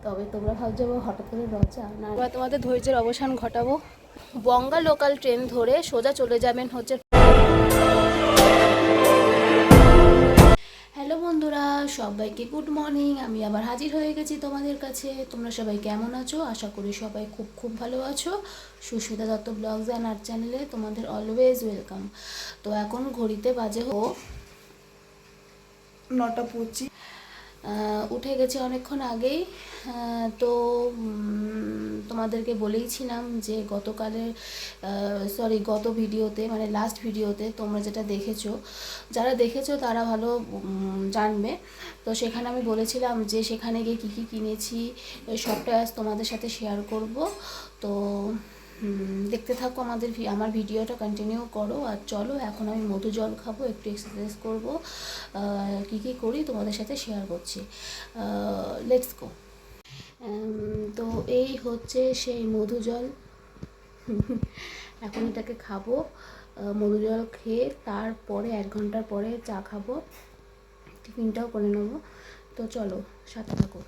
তবে তোমরা ভাবছো হঠাৎ করে রচা না, এবার তোমাদের ধৈর্যের অবসান ঘটাবো। বঙ্গা লোকাল ট্রেন ধরে সোজা চলে যাবেন হচ্ছে। হ্যালো বন্ধুরা, সবাইকে গুড মর্নিং। আমি আবার হাজির হয়ে গেছি তোমাদের কাছে। তোমরা সবাই কেমন আছো? আশা করি সবাই খুব খুব ভালো আছো। Susmita Dutta blogs and art চ্যানেলে তোমাদের অলওয়েজ ওয়েলকাম। তো এখন ঘড়িতে বাজে 9:25। উঠে গেছি অনেকক্ষণ আগেই। তো তোমাদেরকে বলেইছিলাম যে গত ভিডিওতে, মানে লাস্ট ভিডিওতে তোমরা যেটা দেখেছো, যারা দেখেছো তারা ভালো জানবে। তো সেখানে আমি বলেছিলাম যে সেখানে গিয়ে কী কী কিনেছি সবটা আজ তোমাদের সাথে শেয়ার করব। তো দেখতে থাকো আমার ভিডিওটা, কন্টিনিউ করো। আর চলো, এখন আমি মধু জল খাবো, একটু এক্সারসাইজ করবো, কী কী করি তোমাদের সাথে শেয়ার করছি। Let's go. তো এই হচ্ছে সেই মধু জল। এখন এটাকে খাবো। মধু জল খেয়ে তারপরে 1 ঘন্টার পরে চা খাবো, টিফিনটাও করে নেবো। তো চলো, সাথে থাকো।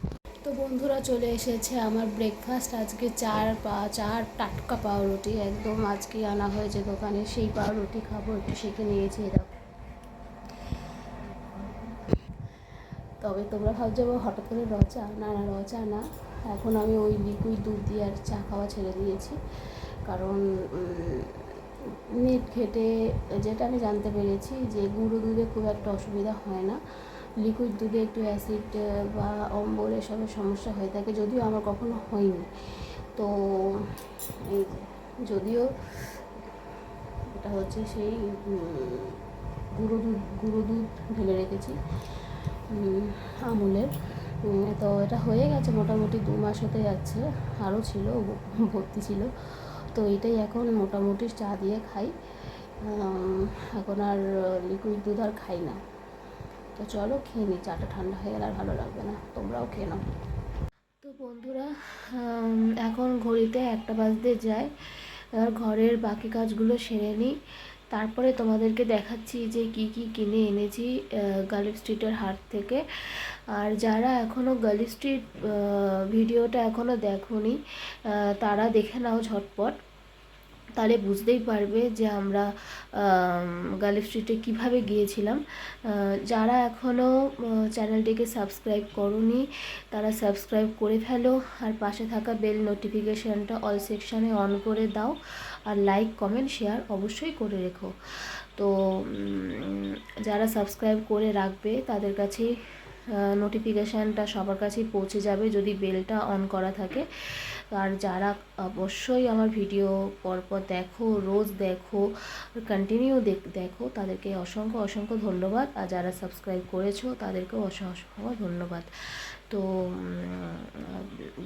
তো বন্ধুরা, চলে এসেছে আমার ব্রেকফাস্ট। আজকে চার টাটকা পাউরুটি, একদম আজকে আনা হয়েছে দোকানে, সেই পাউরুটি খাবো। একটু সেঁকে নিয়েছি এরকম। তবে তোমরা ভাবছো হঠাৎ করে রচা না, রচা না। এখন আমি ওই লিকুইড দুধ দিয়ে আর চা খাওয়া ছেড়ে দিয়েছি, কারণ নেট ঘেটে যেটা আমি জানতে পেরেছি যে গুঁড়ো দুধে খুব একটা অসুবিধা হয় না, লিকুইড দুধে একটু অ্যাসিড বা অম্বল এসবের সমস্যা হয়ে থাকে। যদিও আমার কখনো হয়নি। তো এই যদিও এটা হচ্ছে সেই গুঁড়ো দুধ ঢেলে রেখেছি আমুলের। তো এটা হয়ে গেছে মোটামুটি 2 মাস হতে যাচ্ছে, আরও ছিল, ভর্তি ছিল। তো এটাই এখন মোটামুটি চা দিয়ে খাই। এখন আর লিকুইড দুধ আর খাই না। তো চলো খেয়ে নিই, চাটা ঠান্ডা হয়ে গেলে আর ভালো লাগবে না, তোমরাও খেয়ে নাও। তো বন্ধুরা, এখন ঘড়িতে 1টা বাজতে যায়। এবার ঘরের বাকি কাজগুলো সেরে নিই, তারপরে তোমাদেরকে দেখাচ্ছি যে কি কি কিনে এনেছি গালিব স্ট্রিটের হাট থেকে। আর যারা এখনও গালিব স্ট্রিট ভিডিওটা এখনও দেখোনি, তারা দেখে নাও ঝটপট, তাহলে বুঝতেই পারবে যে আমরা গালিব স্ট্রিটে কীভাবে গিয়েছিলাম। যারা এখনও চ্যানেলটিকে সাবস্ক্রাইব করোনি, তারা সাবস্ক্রাইব করে ফেলো, আর পাশে থাকা বেল নোটিফিকেশানটা অল সেকশানে অন করে দাও, আর লাইক কমেন্ট শেয়ার অবশ্যই করে রেখো। তো যারা সাবস্ক্রাইব করে রাখবে তাদের কাছে নোটিফিকেশানটা সবার কাছেই পৌঁছে যাবে যদি বেলটা অন করা থাকে। আর যারা অবশ্যই আমার ভিডিও পরপর দেখো, রোজ দেখো, কন্টিনিউ দেখো, তাদেরকে অসংখ্য অসংখ্য ধন্যবাদ। আর যারা সাবস্ক্রাইব করেছো তাদেরকেও অসংখ্য ধন্যবাদ। তো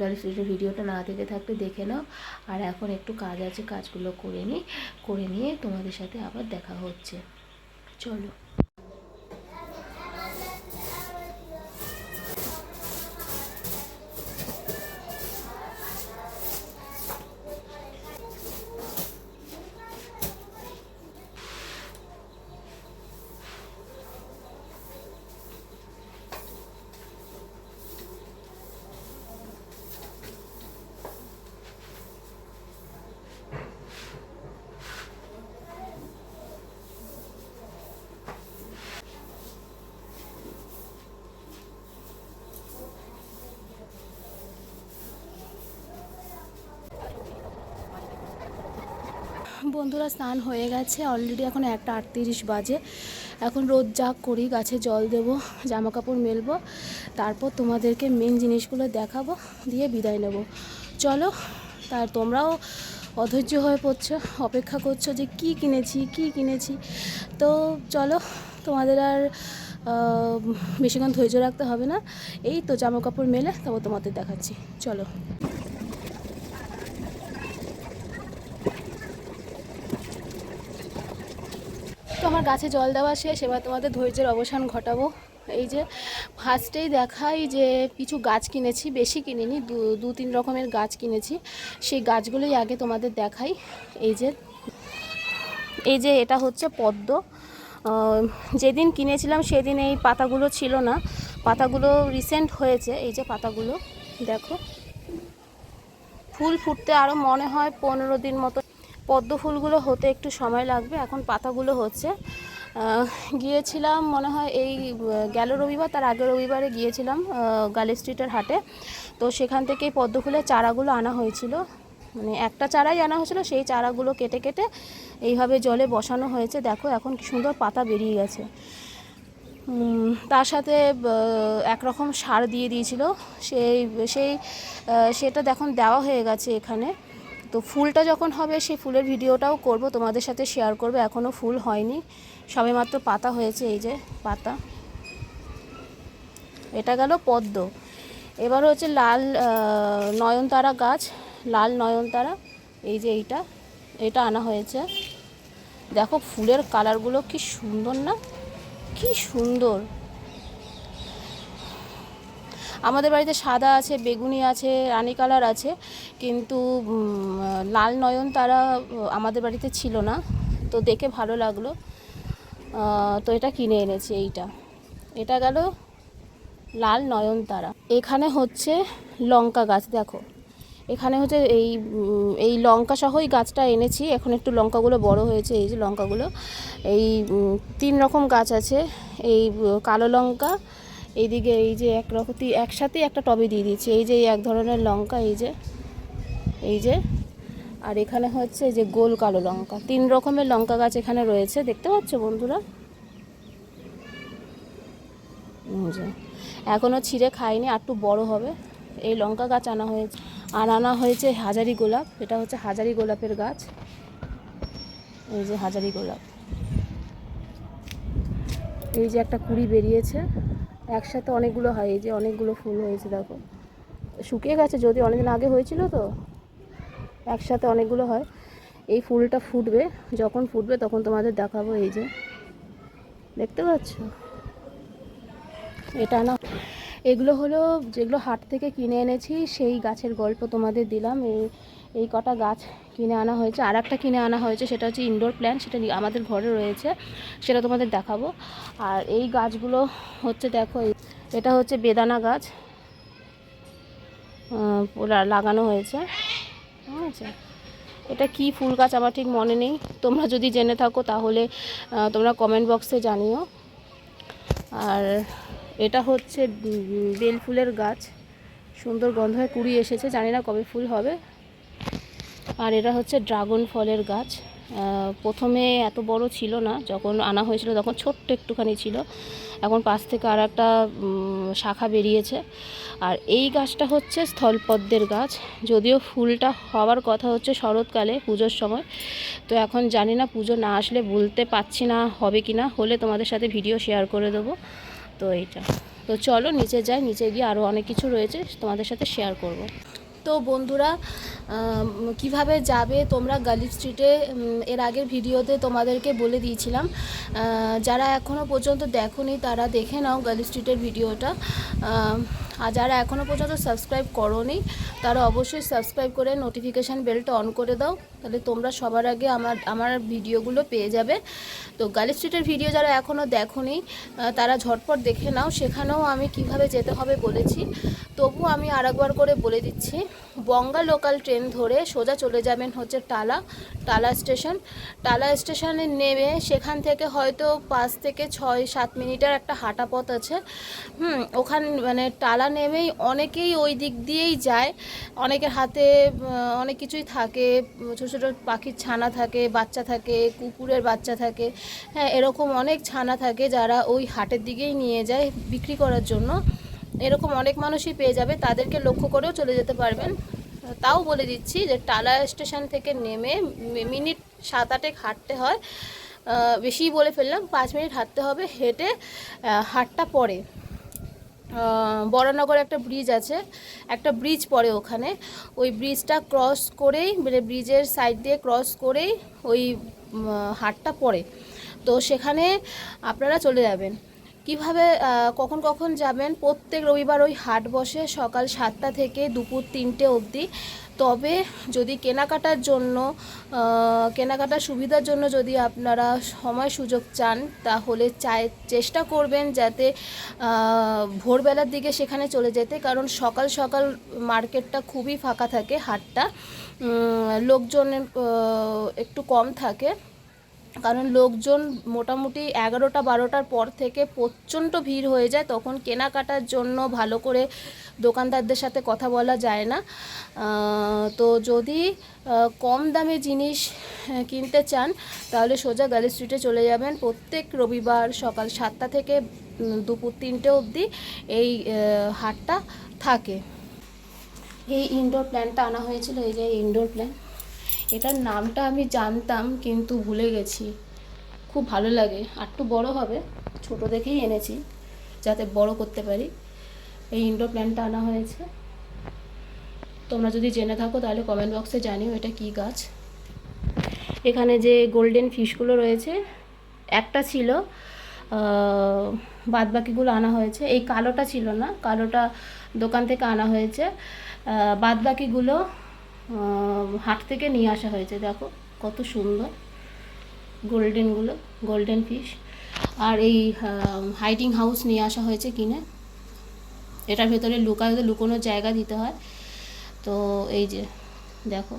গালিব স্ট্রিটের ভিডিওটা না দেখে থাকলে দেখে নাও। আর এখন একটু কাজ আছে, কাজগুলো করে নিয়ে তোমাদের সাথে আবার দেখা হচ্ছে। চলো। বন্ধুরা, স্নান হয়ে গেছে অলরেডি, এখন 1:38 বাজে। এখন রোদ জাগ করি, গাছে জল দেবো, জামা কাপড় মেলবো, তারপর তোমাদেরকে মেন জিনিসগুলো দেখাবো, দিয়ে বিদায় নেব। চলো। তার তোমরাও অধৈর্য হয়ে পড়ছো, অপেক্ষা করছো যে কি কিনেছি। তো চলো, তোমাদের আর বেশিক্ষণ ধৈর্য রাখতে হবে না। এই তো জামা কাপড় মেলে তারপর তোমাদের দেখাচ্ছি। চলো। তো আমার গাছে জল দেওয়া শেষ, এবার তোমাদের ধৈর্যের অবসান ঘটাবো। এই যে ফার্স্টেই দেখাই যে কিছু গাছ কিনেছি, বেশি কিনিনি, 2-3 রকমের গাছ কিনেছি। সেই গাছগুলোই আগে তোমাদের দেখাই। এই যে এটা হচ্ছে পদ্ম। যেদিন কিনেছিলাম সেদিন এই পাতাগুলো ছিল না, পাতাগুলো রিসেন্ট হয়েছে। এই যে পাতাগুলো, দেখো ফুল ফুটতে আরও মনে হয় 15 দিন মতো। পদ্ম ফুলগুলো হতে একটু সময় লাগবে। এখন পাতাগুলো হচ্ছে। গিয়েছিলাম মনে হয় এই গেল রবিবার, তার আগের রবিবারে গিয়েছিলাম গার্লি স্ট্রিটের হাটে। তো সেখান থেকেই পদ্ম ফুলের চারাগুলো আনা হয়েছিল, মানে একটা চারাই আনা হয়েছিল। সেই চারাগুলো কেটে কেটে এইভাবে জলে বসানো হয়েছে। দেখো এখন কি সুন্দর পাতা বেরিয়ে গেছে। তার সাথে একরকম সার দিয়ে দিয়েছিল, সেটা এখন দেওয়া হয়ে গেছে এখানে। তো ফুলটা যখন হবে সেই ফুলের ভিডিওটাও করব, তোমাদের সাথে শেয়ার করব। এখনও ফুল হয়নি, সবেমাত্র পাতা হয়েছে। এই যে পাতা, এটা গেল পদ্ম। এবার হচ্ছে লাল নয়নতারা গাছ, লাল নয়নতারা। এই যে এটা আনা হয়েছে। দেখো ফুলের কালারগুলো কি সুন্দর না, কি সুন্দর। আমাদের বাড়িতে সাদা আছে, বেগুনি আছে, রানী কালার আছে, কিন্তু লাল নয়নতারা আমাদের বাড়িতে ছিল না। তো দেখে ভালো লাগলো, তো এটা কিনে এনেছি। এটা গেল লাল নয়নতারা। এখানে হচ্ছে লঙ্কা গাছ। দেখো এখানে হচ্ছে এই লঙ্কা সহই গাছটা এনেছি। এখন একটু লঙ্কাগুলো বড় হয়েছে। এই যে লঙ্কাগুলো, এই 3 রকম গাছ আছে। এই কালো লঙ্কা, এইদিকে এই যে একরকম একসাথেই একটা টবে দিয়ে দিয়েছি। এই যে এক ধরনের লঙ্কা, এই যে আর এখানে হচ্ছে এই যে গোল কালো লঙ্কা। 3 রকমের লঙ্কা গাছ এখানে রয়েছে, দেখতে পাচ্ছ বন্ধুরা। এখনও ছিঁড়ে খাইনি, আর একটু বড় হবে। এই লঙ্কা গাছ আনা হয়েছে। আর আনা হয়েছে হাজারি গোলাপ। এটা হচ্ছে হাজারি গোলাপের গাছ। এই যে হাজারি গোলাপ, এই যে একটা কুড়ি বেরিয়েছে। একসাথে অনেকগুলো হয়, এই যে অনেকগুলো ফুল হয়েছে। দেখো শুকিয়ে গেছে, যদি অনেকদিন আগে হয়েছিল তো। একসাথে অনেকগুলো হয়। এই ফুলটা ফুটবে, যখন ফুটবে তখন তোমাদের দেখাবো। এই যে দেখতে পাচ্ছ, এটা না, এগুলো হলো যেগুলো হাট থেকে কিনে এনেছি সেই গাছের গল্প তোমাদের দিলাম। এই কটা গাছ কিনে আনা হয়েছে। আর একটা কিনে আনা হয়েছে, সেটা হচ্ছে ইনডোর প্ল্যান্ট, সেটা আমাদের ঘরে রয়েছে, সেটা তোমাদের দেখাবো। আর এই গাছগুলো হচ্ছে, দেখো এটা হচ্ছে বেদানা গাছ, লাগানো হয়েছে। ঠিক আছে, এটা কি ফুল গাছ আমার ঠিক মনে নেই, তোমরা যদি জেনে থাকো তাহলে তোমরা কমেন্ট বক্সে জানিও। আর এটা হচ্ছে বেল ফুলের গাছ, সুন্দর গন্ধ হয়, কুড়ি এসেছে, জানি না কবে ফুল হবে। আর এটা হচ্ছে ড্রাগন ফলের গাছ। প্রথমে এত বড় ছিল না, যখন আনা হয়েছিল তখন ছোট্ট একটুখানি ছিল। এখন পাশ থেকে আর একটা শাখা বেরিয়েছে। আর এই গাছটা হচ্ছে স্থলপদ্মের গাছ, যদিও ফুলটা হওয়ার কথা হচ্ছে শরৎকালে পুজোর সময়। তো এখন জানি না, পুজো না আসলে বলতে পারছি না হবে কি না, হলে তোমাদের সাথে ভিডিও শেয়ার করে দেবো। তো তো চলো নিচে যাই, নিচে গিয়ে আরও অনেক কিছু রয়েছে তোমাদের সাথে শেয়ার করব। তো বন্ধুরা, কিভাবে যাবে তোমরা গার্লি স্ট্রিটে, এর আগের ভিডিওতে তোমাদেরকে বলে দিয়েছিলাম। যারা এখনও পর্যন্ত দেখোনি তারা দেখে নাও গার্লি স্ট্রিটের ভিডিওটা। আর যারা এখনও পর্যন্ত সাবস্ক্রাইব করোনি তারা অবশ্যই সাবস্ক্রাইব করে নোটিফিকেশান বেলটা অন করে দাও, তাহলে তোমরা সবার আগে আমার ভিডিওগুলো পেয়ে যাবে। তো গার্লি স্ট্রিটের ভিডিও যারা এখনও দেখোনি তারা ঝটপট দেখে নাও। সেখানেও আমি কিভাবে যেতে হবে বলেছি, তবু আমি আরেকবার করে বলে দিচ্ছি। বঙ্গা লোকাল ট্রেন ধরে সোজা চলে যাবেন হচ্ছে টালা স্টেশন। টালা স্টেশনে নেমে সেখান থেকে হয়তো 5 থেকে 6-7 মিনিটের একটা হাঁটা পথ আছে। ওখানে মানে টালা নেমেই অনেকেই ওই দিক দিয়েই যায়। অনেকের হাতে অনেক কিছুই থাকে, ছোটো ছোটো পাখির ছানা থাকে, বাচ্চা থাকে, কুকুরের বাচ্চা থাকে। হ্যাঁ, এরকম অনেক ছানা থাকে যারা ওই হাটের দিকেই নিয়ে যায় বিক্রি করার জন্য। এরকম অনেক মানুষই পেয়ে যাবে, তাদেরকে লক্ষ্য করেও চলে যেতে পারবেন। তাও বলে দিচ্ছি যে টালা স্টেশন থেকে নেমে মিনিট 7-8 হাঁটতে হয়। বেশিই বলে ফেললাম, 5 মিনিট হাঁটতে হবে। হেঁটে হাটটা পড়ে বরানগর একটা ব্রিজ আছে, একটা ব্রিজ পড়ে ওখানে। ওই ব্রিজটা ক্রস করেই, মানে ব্রিজের সাইড দিয়ে ক্রস করেই ওই হাটটা পড়ে। তো সেখানে আপনারা চলে যাবেন। কিভাবে কখন কখন যাবেন, প্রত্যেক রবিবার ওই হাট বসে সকাল 7টা থেকে দুপুর 3টে অবধি। তবে যদি কেনাকাটার সুবিধার জন্য যদি আপনারা সময় সুযোগ চান, তাহলে চেষ্টা করবেন যাতে ভোরবেলার দিকে সেখানে চলে যেতে, কারণ সকাল সকাল মার্কেটটা খুবই ফাঁকা থাকে, হাটটা লোকজন একটু কম থাকে, কারণ লোকজন মোটামুটি 11টা 12টার পর থেকে প্রচণ্ড ভিড় হয়ে যায়, তখন কেনাকাটার জন্য ভালো করে দোকানদারদের সাথে কথা বলা যায় না। তো যদি কম দামে জিনিস কিনতে চান, তাহলে সোজা গার্ল স্ট্রিটে চলে যাবেন। প্রত্যেক রবিবার সকাল 7টা থেকে দুপুর 3টে অবধি এই হাটটা থাকে। এই ইনডোর প্ল্যান্টটা আনা হয়েছিল, এই যে ইনডোর প্ল্যান্ট, এটার নামটা আমি জানতাম কিন্তু ভুলে গেছি। খুব ভালো লাগে, একটু বড় হবে, ছোট দেখেই এনেছি যাতে বড় করতে পারি। এই ইনডোর প্ল্যান্টটা আনা হয়েছে। তোমরা যদি জেনে থাকো তাহলে কমেন্ট বক্সে জানিও এটা কি গাছ। এখানে যে গোল্ডেন ফিশগুলো রয়েছে, একটা ছিল, বাদ বাকিগুলো আনা হয়েছে। এই কালোটা ছিল না, কালোটা দোকান থেকে আনা হয়েছে, বাদ বাকিগুলো হাট থেকে নিয়ে আসা হয়েছে। দেখো কত সুন্দর গোল্ডেনগুলো, গোল্ডেন ফিশ। আর এই হাইডিং হাউস নিয়ে আসা হয়েছে কিনে, এটার ভেতরে লুকোনোর জায়গা দিতে হয়। তো এই যে দেখো,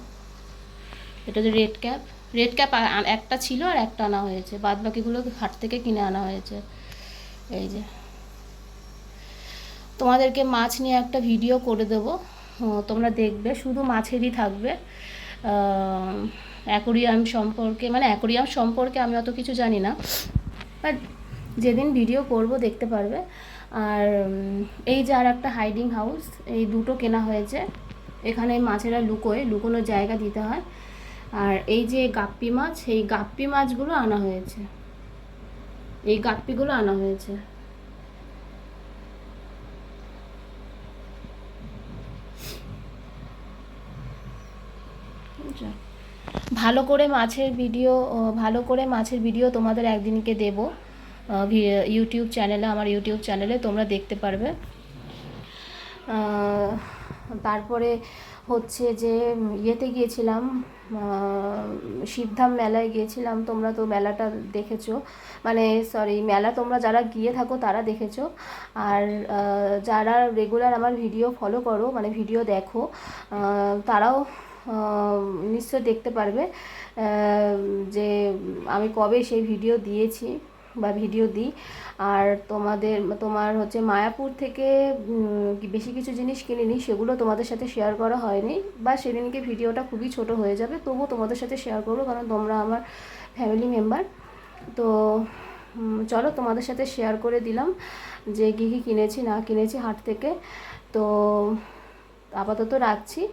এটা যে রেড ক্যাপ একটা ছিল আর একটা আনা হয়েছে, বাদ বাকিগুলো হাট থেকে কিনে আনা হয়েছে। এই যে তোমাদেরকে মাছ নিয়ে একটা ভিডিও করে দেবো, তোমরা দেখবে, শুধু মাছেরই থাকবে। অ্যাকোরিয়াম সম্পর্কে আমি অত কিছু জানি না, বাট যেদিন ভিডিও করব দেখতে পারবে। আর এই যে আর একটা হাইডিং হাউস, এই দুটো কেনা হয়েছে। এখানে মাছেরা লুকোনোর জায়গা দিতে হয়। আর এই যে গাপ্পি মাছ, এই গাপ্পি মাছগুলো আনা হয়েছে, এই গাপ্পিগুলো আনা হয়েছে। ভালো করে মাছের ভিডিও তোমাদের একদিনকে দেব ইউটিউব চ্যানেলে, আমার ইউটিউব চ্যানেলে তোমরা দেখতে পারবে। তারপরে হচ্ছে যে ইয়েতে গিয়েছিলাম, শিবধাম মেলায় গিয়েছিলাম। তোমরা তো মেলাটা দেখেছো, মেলা তোমরা যারা গিয়ে থাকো তারা দেখেছো। আর যারা রেগুলার আমার ভিডিও ফলো করো, ভিডিও দেখো, তারাও নিশ্চয় দেখতে পারবে যে আমি কবে সেই ভিডিও দিয়েছি বা ভিডিও দিই। আর তোমার হচ্ছে মায়াপুর থেকে বেশি কিছু জিনিস কিনিনি, সেগুলো তোমাদের সাথে শেয়ার করা হয়নি, বা সেদিনকে ভিডিওটা খুবই ছোট হয়ে যাবে, তবুও তোমাদের সাথে শেয়ার করবো, কারণ তোমরা আমার ফ্যামিলি মেম্বার। তো চলো তোমাদের সাথে শেয়ার করে দিলাম যে কী কী কিনেছি না কিনেছি হাট থেকে। তো আপাতত রাখছি,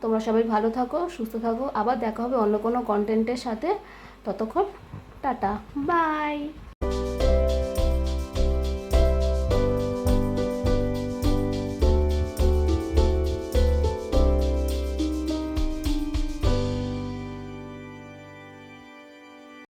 তোমরা সবাই ভালো থাকো, সুস্থ থাকো, আবার দেখা হবে অন্য কোনো কন্টেন্টের সাথে। ততক্ষণ টাটা, বাই।